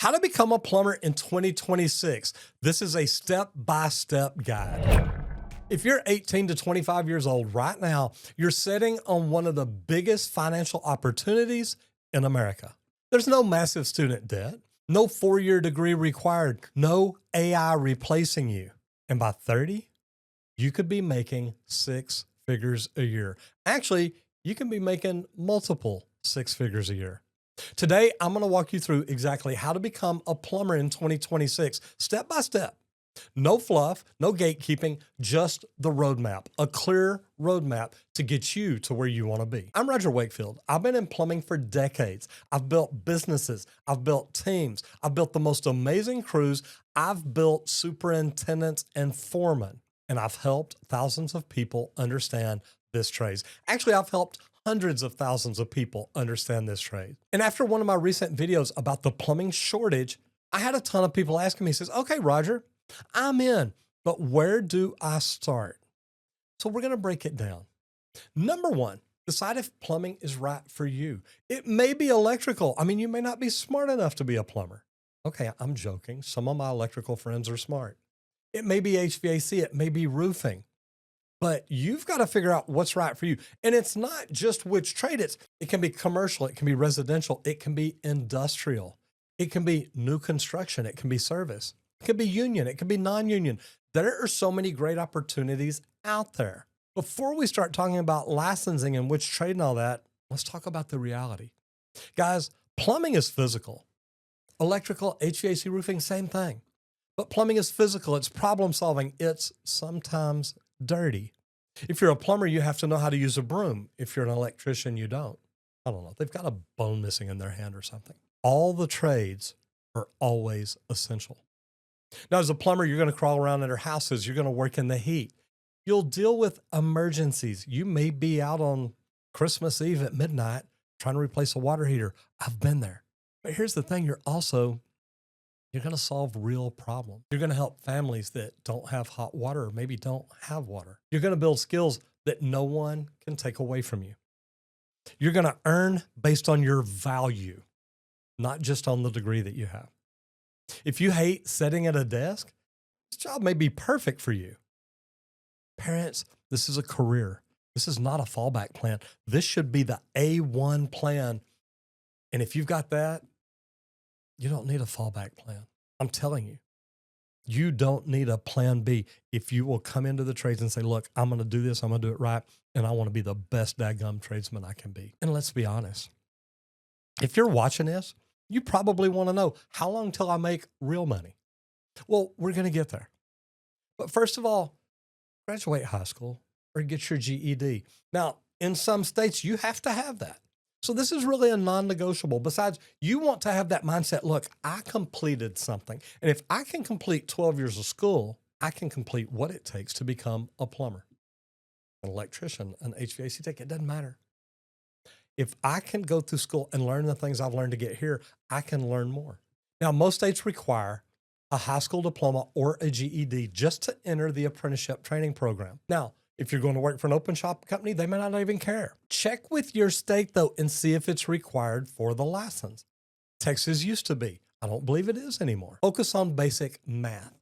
How to become a plumber in 2026. This is a step-by-step guide. If you're 18 to 25 years old right now, you're sitting on one of the biggest financial opportunities in America. There's no massive student debt, no four-year degree required, no AI replacing you. And by 30, you could be making six figures a year. Actually, you can be making multiple six figures a year. Today, I'm going to walk you through exactly how to become a plumber in 2026, step by step. No fluff, no gatekeeping, just the roadmap, a clear roadmap to get you to where you want to be. I'm Roger Wakefield. I've been in plumbing for decades. I've built businesses. I've built teams. I've built the most amazing crews. I've built superintendents and foremen, and I've helped thousands of people understand this trade. Actually, I've helped hundreds of thousands of people understand this trade. And after one of my recent videos about the plumbing shortage, I had a ton of people asking me, says, okay, Roger, I'm in, but where do I start? So we're going to break it down. Number one, decide if plumbing is right for you. It may be electrical. I mean, you may not be smart enough to be a plumber. Okay, I'm joking. Some of my electrical friends are smart. It may be HVAC. It may be roofing. But you've got to figure out what's right for you. And it's not just which trade it can be commercial, it can be residential, it can be industrial, it can be new construction, it can be service, it can be union, it can be non-union. There are so many great opportunities out there. Before we start talking about licensing and which trade and all that, let's talk about the reality. Guys, plumbing is physical. Electrical, HVAC, roofing, same thing. But plumbing is physical, it's problem solving, it's sometimes dirty. If you're a plumber, you have to know how to use a broom. If you're an electrician, you don't. I don't know. They've got a bone missing in their hand or something. All the trades are always essential. Now, as a plumber, you're going to crawl around in their houses. You're going to work in the heat. You'll deal with emergencies. You may be out on Christmas Eve at midnight trying to replace a water heater. I've been there. But here's the thing. You're going to solve real problems. You're going to help families that don't have hot water or maybe don't have water. You're going to build skills that no one can take away from you. You're going to earn based on your value, not just on the degree that you have. If you hate sitting at a desk, this job may be perfect for you. Parents, this is a career. This is not a fallback plan. This should be the A1 plan. And if you've got that, you don't need a fallback plan. I'm telling you, you don't need a plan B. If you will come into the trades and say, look, I'm going to do this, I'm going to do it right, and I want to be the best daggum tradesman I can be. And let's be honest. If you're watching this, you probably want to know, how long till I make real money? Well, we're going to get there. But first of all, graduate high school or get your GED. Now, in some states, you have to have that. So this is really a non-negotiable. Besides, you want to have that mindset, look, I completed something. And if I can complete 12 years of school, I can complete what it takes to become a plumber, an electrician, an HVAC tech. It doesn't matter. If I can go through school and learn the things I've learned to get here, I can learn more. Now, most states require a high school diploma or a GED just to enter the apprenticeship training program. Now, if you're going to work for an open shop company, they may not even care. Check with your state, though, and see if it's required for the license. Texas used to be. I don't believe it is anymore. Focus on basic math,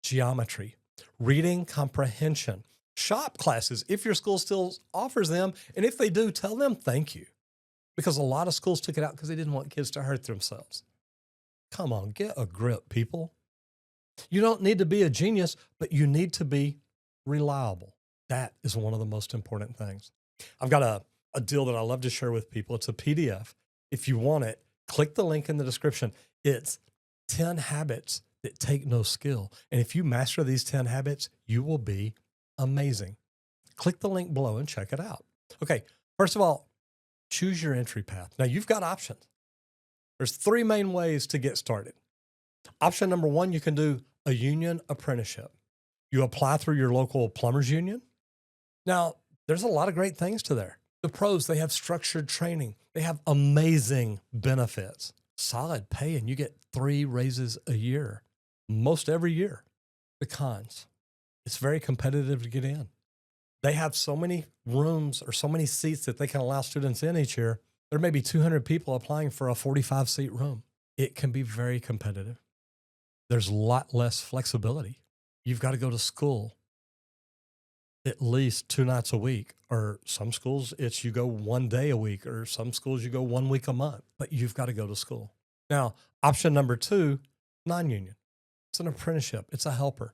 geometry, reading comprehension, shop classes, if your school still offers them. And if they do, tell them thank you. Because a lot of schools took it out because they didn't want kids to hurt themselves. Come on, get a grip, people. You don't need to be a genius, but you need to be reliable. That is one of the most important things. I've got a deal that I love to share with people. It's a PDF. If you want it, click the link in the description. It's 10 habits that take no skill. And if you master these 10 habits, you will be amazing. Click the link below and check it out. Okay, first of all, choose your entry path. Now, you've got options. There's three main ways to get started. Option number one, you can do a union apprenticeship. You apply through your local plumbers union. Now, there's a lot of great things to there. The pros, they have structured training. They have amazing benefits, solid pay, and you get 3 raises a year, most every year. The cons, it's very competitive to get in. They have so many rooms or so many seats that they can allow students in each year. There may be 200 people applying for a 45-seat room. it can be very competitive. There's a lot less flexibility. You've got to go to school at least 2 nights a week, or some schools it's you go 1 day a week, or some schools you go 1 week a month, but you've got to go to school. Now, option number 2, non-union. It's an apprenticeship. It's a helper.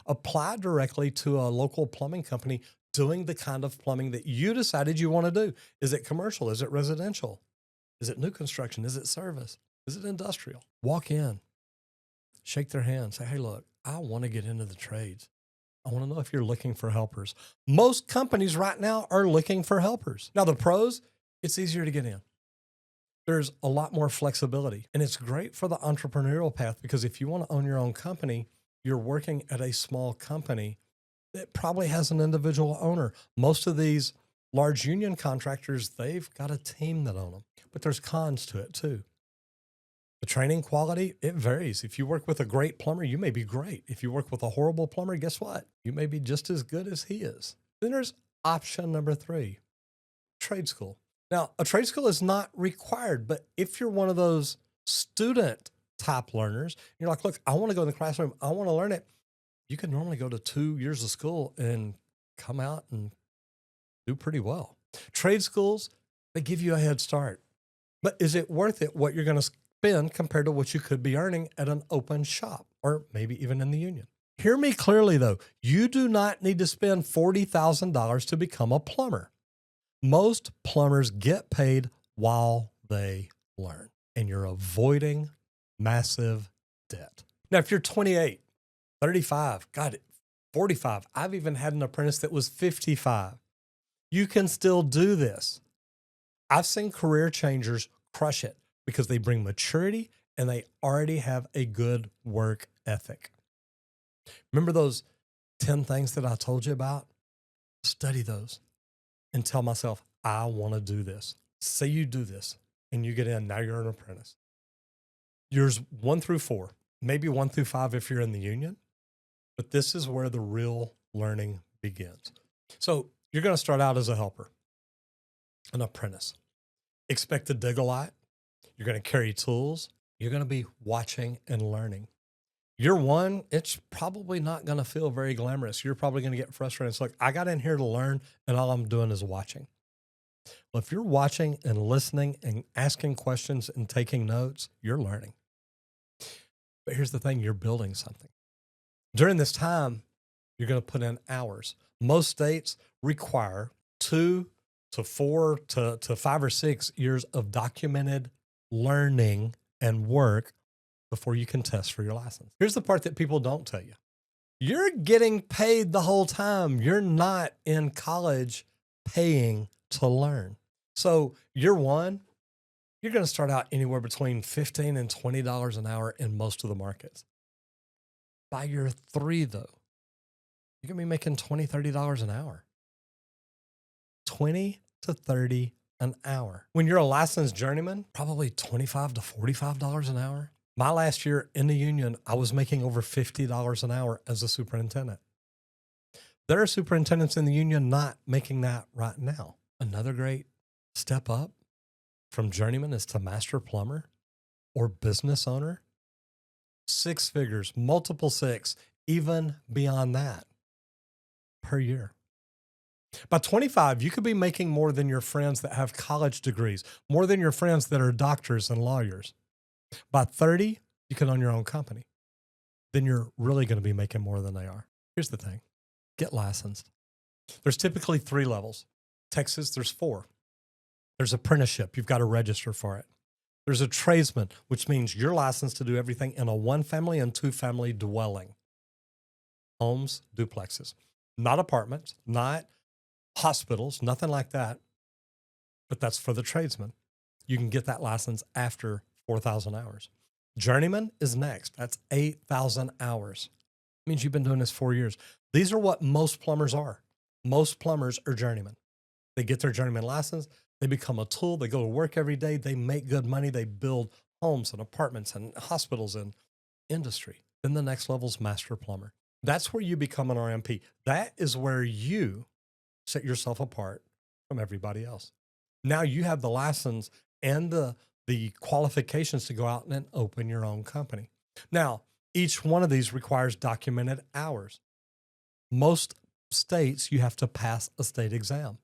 Apply directly to a local plumbing company doing the kind of plumbing that you decided you want to do. Is it commercial? Is it residential? Is it new construction? Is it service? Is it industrial? Walk in, shake their hand, say, hey, look, I want to get into the trades. I want to know if you're looking for helpers. Most companies right now are looking for helpers. Now, the pros, it's easier to get in. There's a lot more flexibility, and it's great for the entrepreneurial path, because if you want to own your own company, you're working at a small company that probably has an individual owner. Most of these large union contractors, they've got a team that own them, but there's cons to it too. The training quality, it varies. If you work with a great plumber, you may be great. If you work with a horrible plumber, guess what? You may be just as good as he is. Then there's option number 3, trade school. Now, a trade school is not required, but if you're one of those student type learners, you're like, look, I want to go in the classroom, I want to learn it. You can normally go to 2 years of school and come out and do pretty well. Trade schools, they give you a head start. But is it worth it what you're going to spend compared to what you could be earning at an open shop, or maybe even in the union? Hear me clearly, though. You do not need to spend $40,000 to become a plumber. Most plumbers get paid while they learn, and you're avoiding massive debt. Now, if you're 28, 35, God, 45, I've even had an apprentice that was 55. You can still do this. I've seen career changers crush it because they bring maturity and they already have a good work ethic. Remember those 10 things that I told you about? Study those and tell myself, I want to do this. Say you do this and you get in, now you're an apprentice. Years 1 through 4, maybe 1 through 5 if you're in the union, but this is where the real learning begins. So you're going to start out as a helper, an apprentice. Expect to dig a lot. You're going to carry tools. You're going to be watching and learning. Year 1, it's probably not going to feel very glamorous. You're probably going to get frustrated. It's like, I got in here to learn, and all I'm doing is watching. Well, if you're watching and listening and asking questions and taking notes, you're learning. But here's the thing, you're building something. During this time, you're going to put in hours. Most states require 2 to 4 to 5 or 6 years of documented learning and work before you can test for your license. Here's the part that people don't tell you. You're getting paid the whole time. You're not in college paying to learn. So year 1, you're going to start out anywhere between $15 and $20 an hour in most of the markets. By year 3, though, you're going to be making $20, $30 an hour. 20 to 30 an hour. When you're a licensed journeyman, probably $25 to $45 an hour. My last year in the union, I was making over $50 an hour as a superintendent. There are superintendents in the union not making that right now. Another great step up from journeyman is to master plumber or business owner. 6 figures, multiple 6, even beyond that per year. By 25, you could be making more than your friends that have college degrees, more than your friends that are doctors and lawyers. By 30, you can own your own company. Then you're really going to be making more than they are. Here's the thing. Get licensed. There's typically 3 levels. Texas, there's 4. There's apprenticeship. You've got to register for it. There's a tradesman, which means you're licensed to do everything in a 1-family and 2-family dwelling. Homes, duplexes. Not apartments, not hospitals, nothing like that. But that's for the tradesman. You can get that license after 4,000 hours. Journeyman is next. That's 8,000 hours. It means you've been doing this 4 years. These are what most plumbers are. Most plumbers are journeymen. They get their journeyman license. They become a tool. They go to work every day. They make good money. They build homes and apartments and hospitals and industry. Then the next level is master plumber. That's where you become an RMP. That is where you set yourself apart from everybody else. Now you have the license and the the qualifications to go out and open your own company. Now, each one of these requires documented hours. Most states, you have to pass a state exam.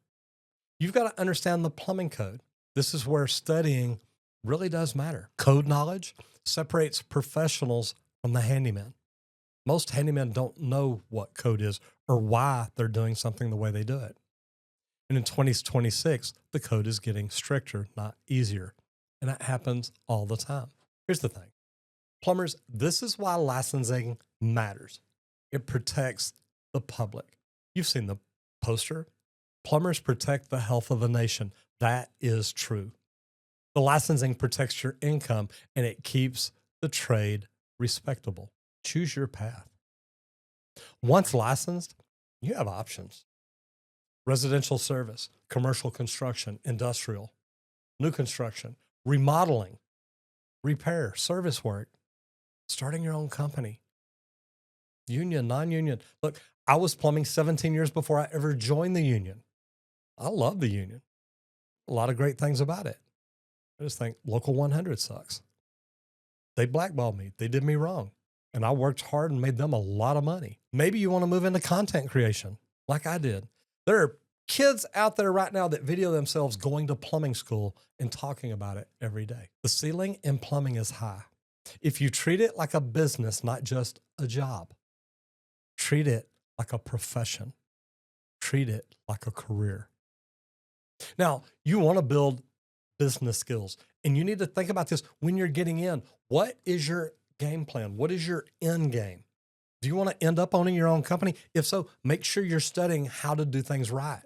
You've got to understand the plumbing code. This is where studying really does matter. Code knowledge separates professionals from the handyman. Most handymen don't know what code is or why they're doing something the way they do it. And in 2026, the code is getting stricter, not easier. And that happens all the time. Here's the thing. Plumbers, this is why licensing matters. It protects the public. You've seen the poster. Plumbers protect the health of the nation. That is true. The licensing protects your income and it keeps the trade respectable. Choose your path. Once licensed, you have options. Residential service, commercial construction, industrial, new construction, remodeling, repair, service work, starting your own company, union, non-union. Look, I was plumbing 17 years before I ever joined the union. I love the union. A lot of great things about it. I just think Local 100 sucks. They blackballed me. They did me wrong. And I worked hard and made them a lot of money. Maybe you want to move into content creation like I did. There are kids out there right now that video themselves going to plumbing school and talking about it every day. The ceiling in plumbing is high. If you treat it like a business, not just a job, treat it like a profession, treat it like a career. Now, you want to build business skills, and you need to think about this when you're getting in. What is your game plan? What is your end game? Do you want to end up owning your own company? If so, make sure you're studying how to do things right.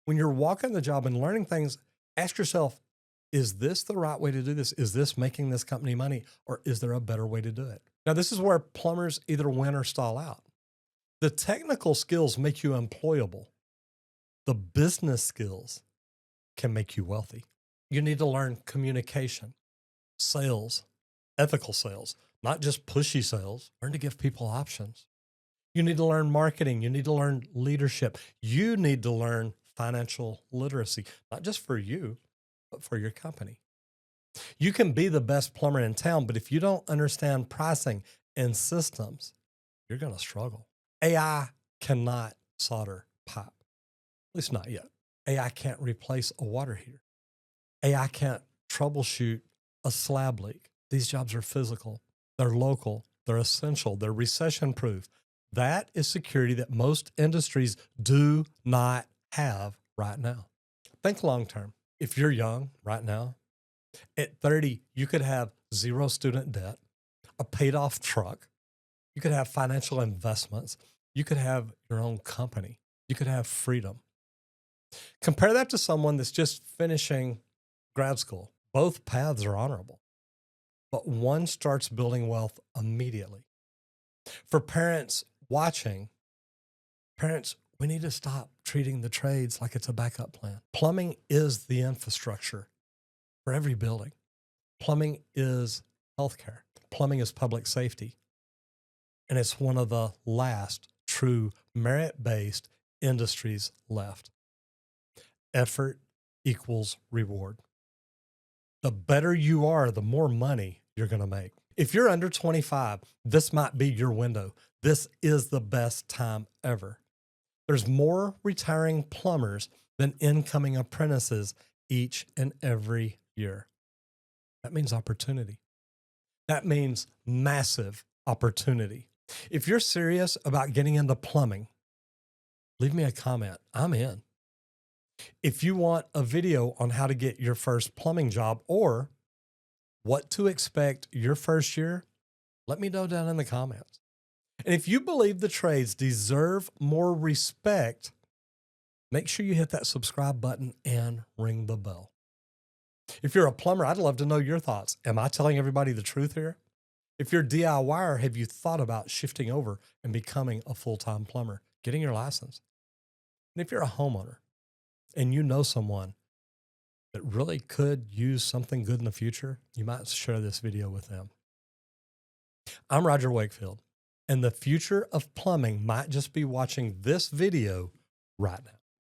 When you're walking the job and learning things, ask yourself, is this the right way to do this? Is this making this company money, or is there a better way to do it? Now, this is where plumbers either win or stall out. The technical skills make you employable. The business skills can make you wealthy. You need to learn communication, sales, ethical sales, not just pushy sales. Learn to give people options. You need to learn marketing. You need to learn leadership. You need to learn financial literacy, not just for you, but for your company. You can be the best plumber in town, but if you don't understand pricing and systems, you're going to struggle. AI cannot solder pipe, at least not yet. AI can't replace a water heater. AI can't troubleshoot a slab leak. These jobs are physical. They're local. They're essential. They're recession-proof. That is security that most industries do not have right now. Think long-term. If you're young right now, at 30, you could have zero student debt, a paid-off truck. You could have financial investments. You could have your own company. You could have freedom. Compare that to someone that's just finishing grad school. Both paths are honorable, but one starts building wealth immediately. For parents watching, we need to stop treating the trades like it's a backup plan. Plumbing is the infrastructure for every building. Plumbing is healthcare. Plumbing is public safety. And it's one of the last true merit-based industries left. Effort equals reward. The better you are, the more money you're going to make. If you're under 25, this might be your window. This is the best time ever. There's more retiring plumbers than incoming apprentices each and every year. That means opportunity. That means massive opportunity. If you're serious about getting into plumbing, leave me a comment. I'm in. If you want a video on how to get your first plumbing job or what to expect your first year, let me know down in the comments. And if you believe the trades deserve more respect, make sure you hit that subscribe button and ring the bell. If you're a plumber, I'd love to know your thoughts. Am I telling everybody the truth here? If you're a DIYer, have you thought about shifting over and becoming a full-time plumber, getting your license? And if you're a homeowner and you know someone that really could use something good in the future, you might share this video with them. I'm Roger Wakefield, and the future of plumbing might just be watching this video right now.